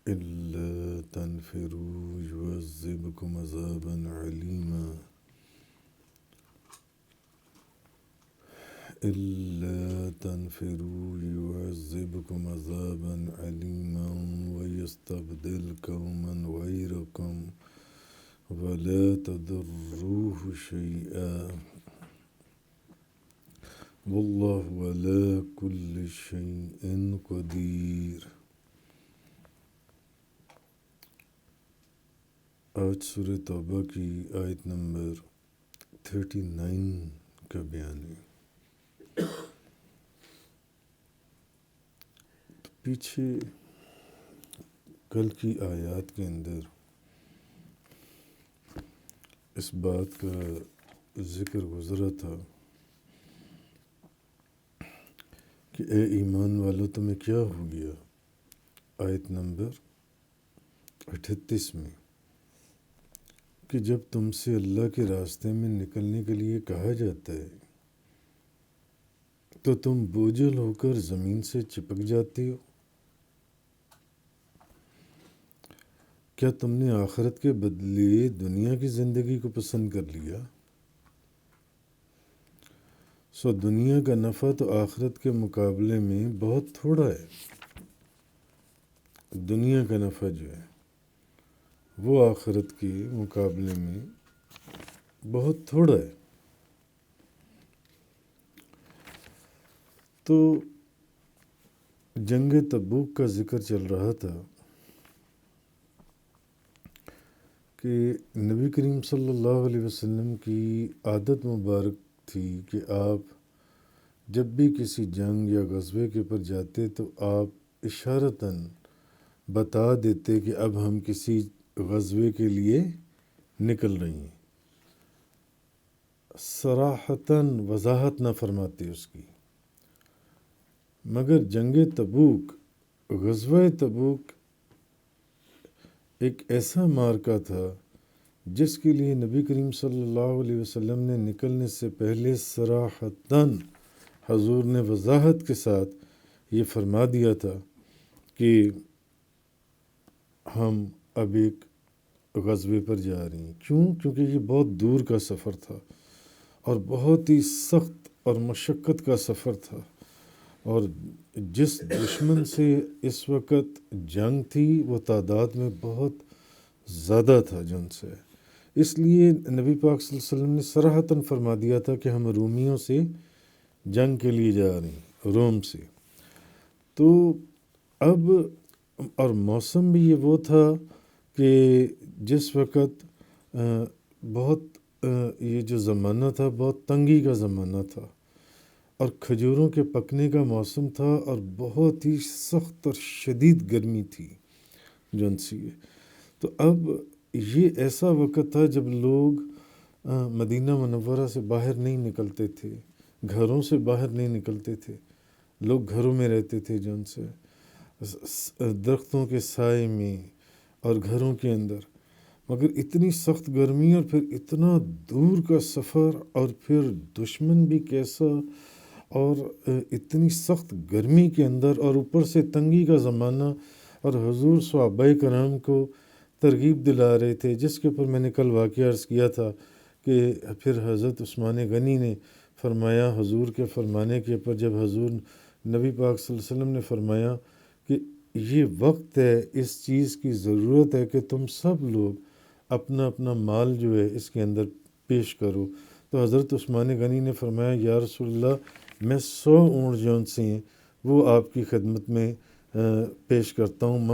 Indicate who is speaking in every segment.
Speaker 1: إلا تنفروا يعذبكم عذابا عليما إلا تنفروا يعذبكم عذابا عليما ويستبدل قوما غيركم ولا تضروه شيئا والله على كل شيء قدير۔ آج سورہ توبہ کی آیت نمبر 39 کا بیان ہے۔ تو پیچھے کل کی آیات کے اندر اس بات کا ذکر گزرا تھا کہ اے ایمان والو تمہیں کیا ہو گیا، آیت نمبر 38 میں، کہ جب تم سے اللہ کے راستے میں نکلنے کے لیے کہا جاتا ہے تو تم بوجھل ہو کر زمین سے چپک جاتے ہو۔ کیا تم نے آخرت کے بدلے دنیا کی زندگی کو پسند کر لیا؟ سو دنیا کا نفع تو آخرت کے مقابلے میں بہت تھوڑا ہے۔ دنیا کا نفع جو ہے وہ آخرت کے مقابلے میں بہت تھوڑا ہے۔ تو جنگ تبوک کا ذکر چل رہا تھا کہ نبی کریم صلی اللہ علیہ وسلم کی عادت مبارک تھی کہ آپ جب بھی کسی جنگ یا غزوے کے پر جاتے تو آپ اشارتاً بتا دیتے کہ اب ہم کسی غزوے کے لیے نکل رہی ہیں، صراحتاً وضاحت نہ فرماتے اس کی۔ مگر جنگ تبوک، غزوہ تبوک ایک ایسا مارکہ تھا جس کے لیے نبی کریم صلی اللہ علیہ وسلم نے نکلنے سے پہلے صراحتاً حضور نے وضاحت کے ساتھ یہ فرما دیا تھا کہ ہم اب ایک غزوے پر جا رہی ہیں۔ کیونکہ یہ بہت دور کا سفر تھا اور بہت ہی سخت اور مشقت کا سفر تھا، اور جس دشمن سے اس وقت جنگ تھی وہ تعداد میں بہت زیادہ تھا جن سے، اس لیے نبی پاک صلی اللہ علیہ وسلم نے صراحتاً فرما دیا تھا کہ ہم رومیوں سے جنگ کے لیے جا رہے ہیں، روم سے۔ تو اب اور موسم بھی یہ وہ تھا کہ جس وقت بہت یہ جو زمانہ تھا بہت تنگی کا زمانہ تھا، اور کھجوروں کے پکنے کا موسم تھا، اور بہت ہی سخت اور شدید گرمی تھی جن سی۔ تو اب یہ ایسا وقت تھا جب لوگ مدینہ منورہ سے باہر نہیں نکلتے تھے، گھروں سے باہر نہیں نکلتے تھے، لوگ گھروں میں رہتے تھے جن سے، درختوں کے سائے میں اور گھروں کے اندر۔ مگر اتنی سخت گرمی اور پھر اتنا دور کا سفر، اور پھر دشمن بھی کیسا، اور اتنی سخت گرمی کے اندر، اور اوپر سے تنگی کا زمانہ، اور حضور صحابہ کرام کو ترغیب دلا رہے تھے، جس کے اوپر میں نے کل واقعہ عرض کیا تھا کہ پھر حضرت عثمان غنی نے فرمایا حضور کے فرمانے کے اوپر، جب حضور نبی پاک صلی اللہ علیہ وسلم نے فرمایا کہ یہ وقت ہے، اس چیز کی ضرورت ہے کہ تم سب لوگ اپنا اپنا مال جو ہے اس کے اندر پیش کرو، تو حضرت عثمان غنی نے فرمایا یا رسول اللہ میں 100 اونٹ جون سے ہیں وہ آپ کی خدمت میں پیش کرتا ہوں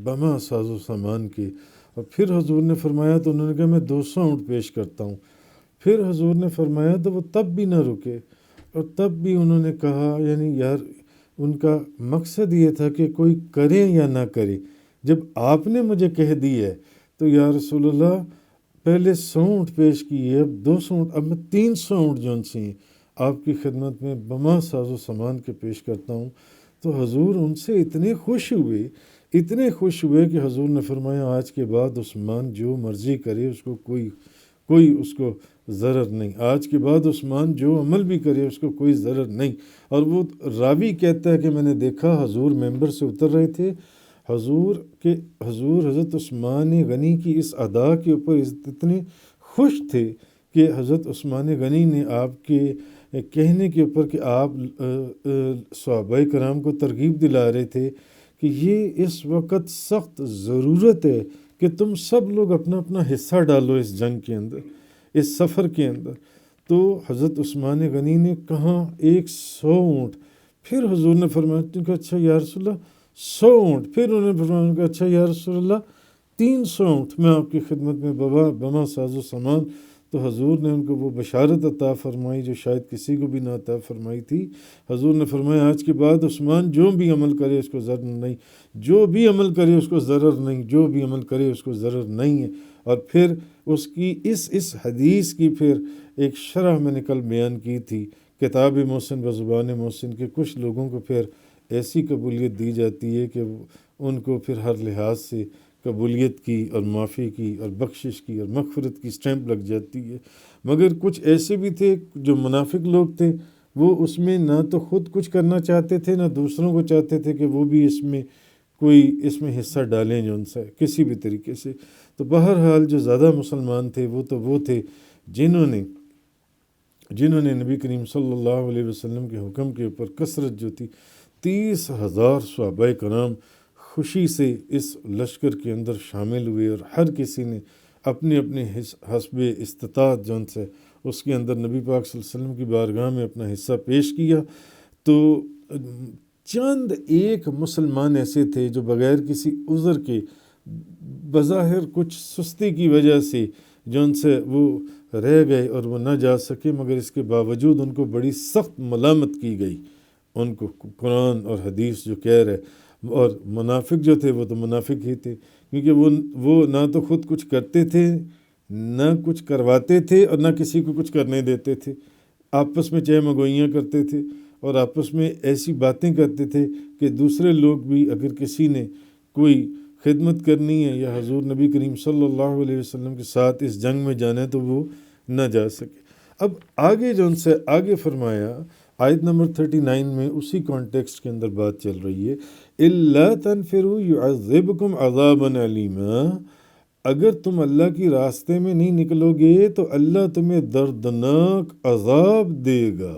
Speaker 1: بما ساز و سامان کے۔ اور پھر حضور نے فرمایا تو انہوں نے کہا میں 200 اونٹ پیش کرتا ہوں۔ پھر حضور نے فرمایا تو وہ تب بھی نہ رکے، اور تب بھی انہوں نے کہا، یعنی یار ان کا مقصد یہ تھا کہ کوئی کرے یا نہ کرے، جب آپ نے مجھے کہہ دی ہے تو یا رسول اللہ پہلے 100 اونٹ پیش کیے، اب 200 اونٹ، اب میں 300 اونٹ جون سے ہیں آپ کی خدمت میں بما ساز و سامان کے پیش کرتا ہوں۔ تو حضور ان سے اتنے خوش ہوئے کہ حضور نے فرمایا آج کے بعد عثمان جو مرضی کرے اس کو کوئی اس کو ضرر نہیں، آج کے بعد عثمان جو عمل بھی کرے اس کو کوئی ضرر نہیں۔ اور وہ راوی کہتا ہے کہ میں نے دیکھا حضور ممبر سے اتر رہے تھے حضور حضرت عثمان غنی کی اس ادا کے اوپر اتنے خوش تھے کہ حضرت عثمان غنی نے آپ کے کہنے کے اوپر کہ آپ صحابہ کرام کو ترغیب دلا رہے تھے کہ یہ اس وقت سخت ضرورت ہے کہ تم سب لوگ اپنا اپنا حصہ ڈالو اس جنگ کے اندر، اس سفر کے اندر۔ تو حضرت عثمان غنی نے کہا 100 اونٹ، پھر حضور نے فرمایا کہ اچھا یا رسول اللہ 100 اونٹ، پھر انہوں نے فرمایا کہ اچھا یا رسول اللہ 300 اونٹ میں آپ کی خدمت میں بما ساز و سامان۔ تو حضور نے ان کو وہ بشارت عطا فرمائی جو شاید کسی کو بھی نہ عطا فرمائی تھی۔ حضور نے فرمایا آج کے بعد عثمان جو بھی عمل کرے اس کو ضرر نہیں، جو بھی عمل کرے اس کو ضرر نہیں، جو بھی عمل کرے اس کو ضرر نہیں ہے۔ اور پھر اس کی اس حدیث کی پھر ایک شرح میں نے کل بیان کی تھی، کتاب محسن بزبان محسن کے کچھ لوگوں کو پھر ایسی قبولیت دی جاتی ہے کہ ان کو پھر ہر لحاظ سے قبولیت کی اور معافی کی اور بخشش کی اور مغفرت کی سٹیمپ لگ جاتی ہے۔ مگر کچھ ایسے بھی تھے جو منافق لوگ تھے، وہ اس میں نہ تو خود کچھ کرنا چاہتے تھے نہ دوسروں کو چاہتے تھے کہ وہ بھی اس میں حصہ ڈالیں جو ان سے کسی بھی طریقے سے۔ تو بہرحال جو زیادہ مسلمان تھے وہ تھے جنہوں نے نبی کریم صلی اللہ علیہ وسلم کے حکم کے اوپر کثرت جو تھی 30,000 صحابہ کرام خوشی سے اس لشکر کے اندر شامل ہوئے، اور ہر کسی نے اپنے حسب استطاعت جو ان سے اس کے اندر نبی پاک صلی اللہ علیہ وسلم کی بارگاہ میں اپنا حصہ پیش کیا۔ تو چند ایک مسلمان ایسے تھے جو بغیر کسی عذر کے بظاہر کچھ سستی کی وجہ سے جو ان سے وہ رہ گئے اور وہ نہ جا سکے، مگر اس کے باوجود ان کو بڑی سخت ملامت کی گئی، ان کو قرآن اور حدیث جو کہہ رہے۔ اور منافق جو تھے وہ تو منافق ہی تھے، کیونکہ وہ نہ تو خود کچھ کرتے تھے نہ کچھ کرواتے تھے اور نہ کسی کو کچھ کرنے دیتے تھے، آپس میں چہ مگوئیاں کرتے تھے اور آپس میں ایسی باتیں کرتے تھے کہ دوسرے لوگ بھی اگر کسی نے کوئی خدمت کرنی ہے یا حضور نبی کریم صلی اللہ علیہ وسلم کے ساتھ اس جنگ میں جانا ہے تو وہ نہ جا سکے۔ اب آگے جو ان سے آگے فرمایا آیت نمبر 39 میں اسی کانٹیکسٹ کے اندر بات چل رہی ہے، اِلَّا تَنْفِرُوا يُعَذِّبْكُمْ عَذَابًا عَلِيمًا، اگر تم اللہ کی راستے میں نہیں نکلو گے تو اللہ تمہیں دردناک عذاب دے گا۔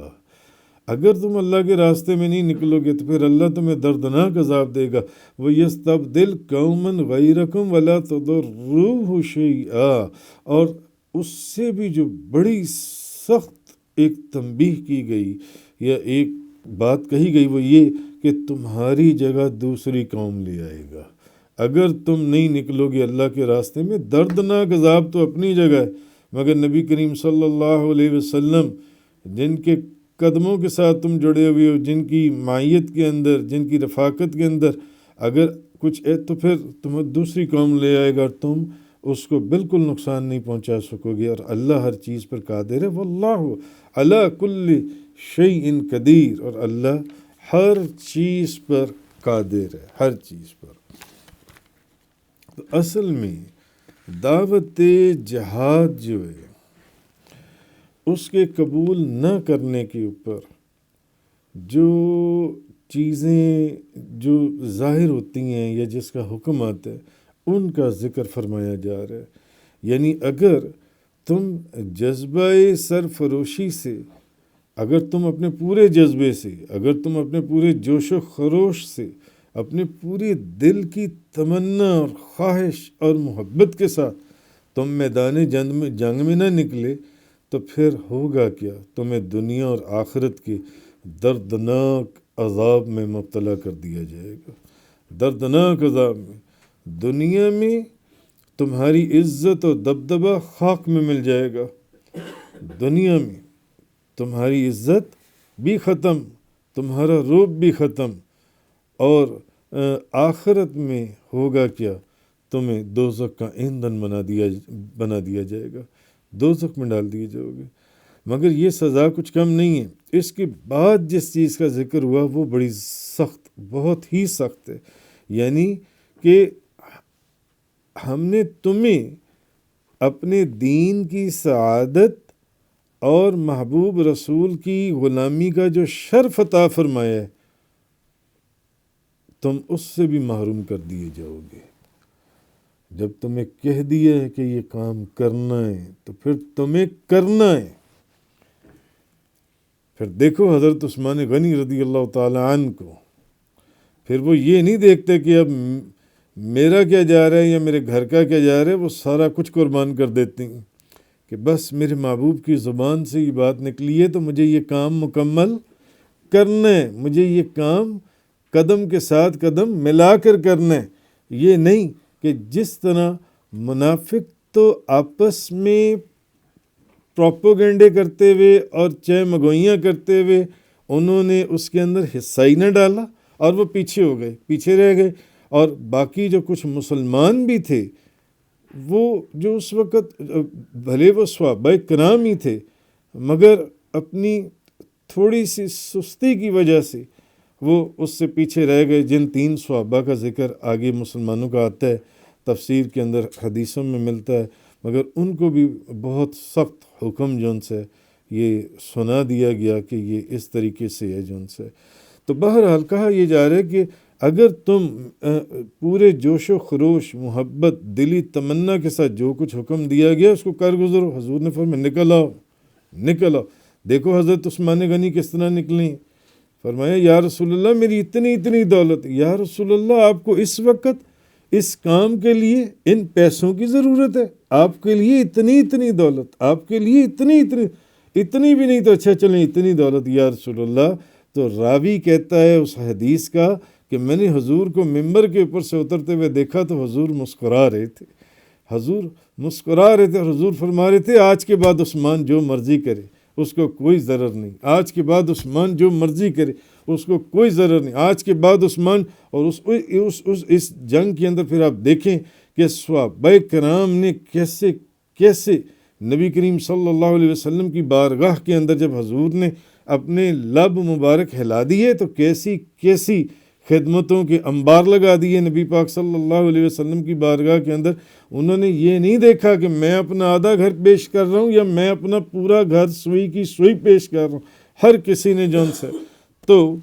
Speaker 1: اگر تم اللہ کے راستے میں نہیں نکلو گے تو پھر اللہ تمہیں دردناک عذاب دے گا۔ وَيَسْتَبْدِلْ قَوْمًا غَيْرَكُمْ وَلَا تَضُرُّوهُ شَيْئًا، اور اس سے بھی جو بڑی سخت ایک تنبیہ کی گئی یا ایک بات کہی گئی وہ یہ کہ تمہاری جگہ دوسری قوم لے آئے گا۔ اگر تم نہیں نکلو گے اللہ کے راستے میں، دردناک عذاب تو اپنی جگہ ہے، مگر نبی کریم صلی اللہ علیہ وسلم جن کے قدموں کے ساتھ تم جڑے ہوئے ہو، جن کی معیت کے اندر، جن کی رفاقت کے اندر اگر کچھ ہے تو پھر تمہیں دوسری قوم لے آئے گا اور تم اس کو بالکل نقصان نہیں پہنچا سکو گے، اور اللہ ہر چیز پر قادر ہے۔ واللہ علی کل شیء قدیر، اور اللہ ہر چیز پر قادر ہے، ہر چیز پر۔ تو اصل میں دعوت جہاد جو ہے اس کے قبول نہ کرنے کے اوپر جو چیزیں جو ظاہر ہوتی ہیں یا جس کا حکم آتا ہے ان کا ذکر فرمایا جا رہا ہے۔ یعنی اگر تم جذبہ سرفروشی سے، اگر تم اپنے پورے جذبے سے، اگر تم اپنے پورے جوش و خروش سے، اپنے پورے دل کی تمنا اور خواہش اور محبت کے ساتھ تم میدان جنگ میں نہ نکلے تو پھر ہوگا کیا؟ تمہیں دنیا اور آخرت کے دردناک عذاب میں مبتلا کر دیا جائے گا، دردناک عذاب میں۔ دنیا میں تمہاری عزت و دبدبہ خاک میں مل جائے گا، دنیا میں تمہاری عزت بھی ختم، تمہارا رعب بھی ختم، اور آخرت میں ہوگا کیا؟ تمہیں دوزخ کا ایندھن بنا دیا جائے گا، دوزخ میں ڈال دیے جاؤ گے۔ مگر یہ سزا کچھ کم نہیں ہے، اس کے بعد جس چیز کا ذکر ہوا وہ بڑی سخت، بہت ہی سخت ہے۔ یعنی کہ ہم نے تمہیں اپنے دین کی سعادت اور محبوب رسول کی غلامی کا جو شرف عطا فرمایا ہے، تم اس سے بھی محروم کر دیے جاؤ گے۔ جب تمہیں کہہ دیا ہے کہ یہ کام کرنا ہے تو پھر تمہیں کرنا ہے۔ پھر دیکھو حضرت عثمان غنی رضی اللہ تعالی عنہ کو، پھر وہ یہ نہیں دیکھتے کہ اب میرا کیا جا رہا ہے یا میرے گھر کا کیا جا رہا ہے، وہ سارا کچھ قربان کر دیتے ہیں کہ بس میرے محبوب کی زبان سے یہ بات نکلی ہے تو مجھے یہ کام مکمل کرنا ہے، مجھے یہ کام قدم کے ساتھ قدم ملا کر کرنا ہے۔ یہ نہیں کہ جس طرح منافق تو آپس میں پروپوگنڈے کرتے ہوئے اور چہ مگوئیاں کرتے ہوئے انہوں نے اس کے اندر حصہ ہی نہ ڈالا اور وہ پیچھے ہو گئے، پیچھے رہ گئے، اور باقی جو کچھ مسلمان بھی تھے وہ جو اس وقت بھلے وہ صحابہ کرام ہی تھے مگر اپنی تھوڑی سی سستی کی وجہ سے وہ اس سے پیچھے رہ گئے، جن 3 صحابہ کا ذکر آگے مسلمانوں کا آتا ہے، تفسیر کے اندر حدیثوں میں ملتا ہے، مگر ان کو بھی بہت سخت حکم جو ان سے یہ سنا دیا گیا کہ یہ اس طریقے سے ہے جو ان سے۔ تو بہرحال کہا یہ جا رہا ہے کہ اگر تم پورے جوش و خروش، محبت، دلی تمنا کے ساتھ جو کچھ حکم دیا گیا اس کو کر گزرو، حضور نے فرمایا نکل آؤ، نکل آؤ۔ دیکھو حضرت عثمان غنی کس طرح نکلیں، فرمایا یا رسول اللہ میری اتنی دولت، یا رسول اللہ آپ کو اس وقت اس کام کے لیے ان پیسوں کی ضرورت ہے، آپ کے لیے اتنی دولت، آپ کے لیے اتنی بھی نہیں، تو اچھا چلیں اتنی دولت یا رسول اللہ۔ تو راوی کہتا ہے اس حدیث کا کہ میں نے حضور کو ممبر کے اوپر سے اترتے ہوئے دیکھا تو حضور مسکرا رہے تھے، حضور مسکرا رہے تھے، اور حضور فرما رہے تھے آج کے بعد عثمان جو مرضی کرے اس کو کوئی ضرر نہیں، آج کے بعد عثمان جو مرضی کرے اس کو کوئی ضرر نہیں، آج کے بعد عثمان۔ اور اس جنگ کے اندر پھر آپ دیکھیں کہ صحابہ کرام نے کیسے نبی کریم صلی اللہ علیہ وسلم کی بارگاہ کے اندر جب حضور نے اپنے لب مبارک ہلا دیے تو کیسی خدمتوں کے انبار لگا دیے نبی پاک صلی اللہ علیہ وسلم کی بارگاہ کے اندر۔ انہوں نے یہ نہیں دیکھا کہ میں اپنا آدھا گھر پیش کر رہا ہوں یا میں اپنا پورا گھر سوئی کی سوئی پیش کر رہا ہوں، ہر کسی نے جون سے۔ تو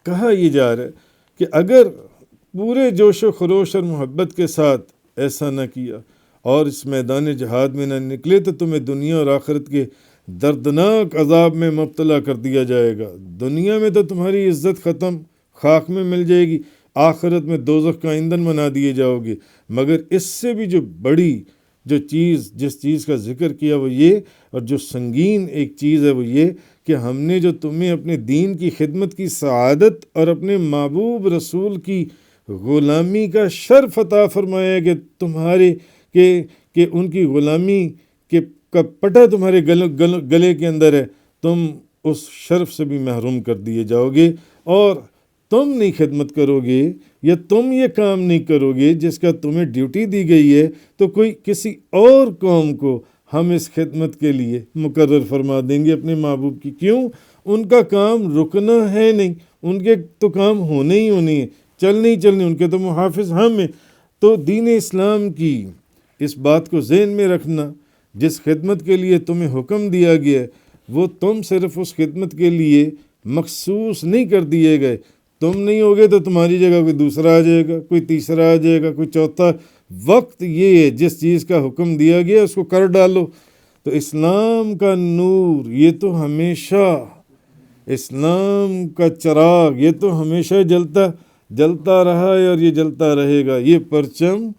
Speaker 1: کہا یہ جا رہا ہے کہ اگر پورے جوش و خروش اور محبت کے ساتھ ایسا نہ کیا اور اس میدان جہاد میں نہ نکلے تو تمہیں دنیا اور آخرت کے دردناک عذاب میں مبتلا کر دیا جائے گا۔ دنیا میں تو تمہاری عزت ختم، خاک میں مل جائے گی، آخرت میں دوزخ کا ایندھن بنا دیے جاؤ گے۔ مگر اس سے بھی جو بڑی جس چیز کا ذکر کیا وہ یہ، اور جو سنگین ایک چیز ہے وہ یہ کہ ہم نے جو تمہیں اپنے دین کی خدمت کی سعادت اور اپنے محبوب رسول کی غلامی کا شرف عطا فرمایا ہے کہ تمہارے کہ ان کی غلامی کا پٹا تمہارے گلے کے اندر ہے، تم اس شرف سے بھی محروم کر دیے جاؤ گے، اور تم نہیں خدمت کرو گے یا تم یہ کام نہیں کرو گے جس کا تمہیں ڈیوٹی دی گئی ہے تو کسی اور قوم کو ہم اس خدمت کے لیے مقرر فرما دیں گے اپنے محبوب کی۔ کیوں؟ ان کا کام رکنا ہے نہیں، ان کے تو کام ہونے ہی ہے، چلنے ان کے تو محافظ ہم ہیں۔ تو دین اسلام کی اس بات کو ذہن میں رکھنا، جس خدمت کے لیے تمہیں حکم دیا گیا ہے وہ تم صرف اس خدمت کے لیے مخصوص نہیں کر دیے گئے، تم نہیں ہوگے تو تمہاری جگہ کوئی دوسرا آ جائے گا، کوئی تیسرا آ جائے گا، کوئی چوتھا۔ وقت یہ ہے جس چیز کا حکم دیا گیا اس کو کر ڈالو۔ تو اسلام کا نور یہ تو ہمیشہ، اسلام کا چراغ یہ تو ہمیشہ جلتا رہا ہے اور یہ جلتا رہے گا، یہ پرچم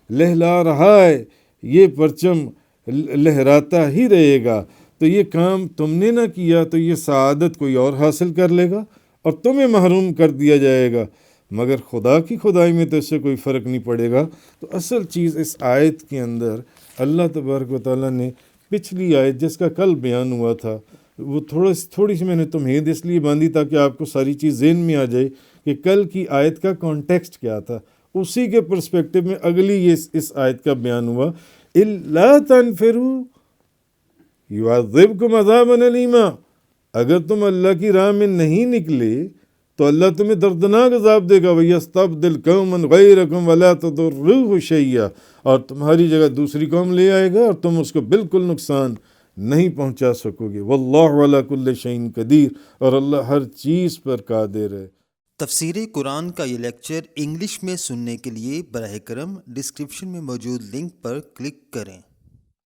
Speaker 1: لہلا رہا ہے، یہ پرچم لہراتا ہی رہے گا۔ تو یہ کام تم نے نہ کیا تو یہ سعادت کوئی اور حاصل کر لے گا اور تمہیں محروم کر دیا جائے گا، مگر خدا کی خدائی میں تو اس سے کوئی فرق نہیں پڑے گا۔ تو اصل چیز اس آیت کے اندر اللہ تبارک و تعالیٰ نے پچھلی آیت جس کا کل بیان ہوا تھا وہ تھوڑی سی میں نے تمہید اس لیے باندھی تاکہ آپ کو ساری چیز ذہن میں آ جائے کہ کل کی آیت کا کانٹیکسٹ کیا تھا، اسی کے پرسپیکٹو میں اگلی اس آیت کا بیان ہوا۔ اِلَّا تَنْفِرُوا يُعَذِّبْكُمْ عَذَابًا أَلِيمًا، اگر تم اللہ کی راہ میں نہیں نکلے تو اللہ تمہیں دردناک عذاب دے گا، وَيَسْتَبْدِلْ قَوْمًا غَيْرَكُمْ وَلَا تَضُرُّوهُ شَيْئًا، اور تمہاری جگہ دوسری قوم لے آئے گا اور تم اس کو بالکل نقصان نہیں پہنچا سکو گے۔ وَاللَّهُ عَلَى كُلِّ شَيْءٍ قَدِيرٌ، اور اللہ ہر چیز پر قادر ہے۔
Speaker 2: تفسیر قرآن کا یہ لیکچر انگلش میں سننے کے لیے براہ کرم ڈسکرپشن میں موجود لنک پر کلک کریں۔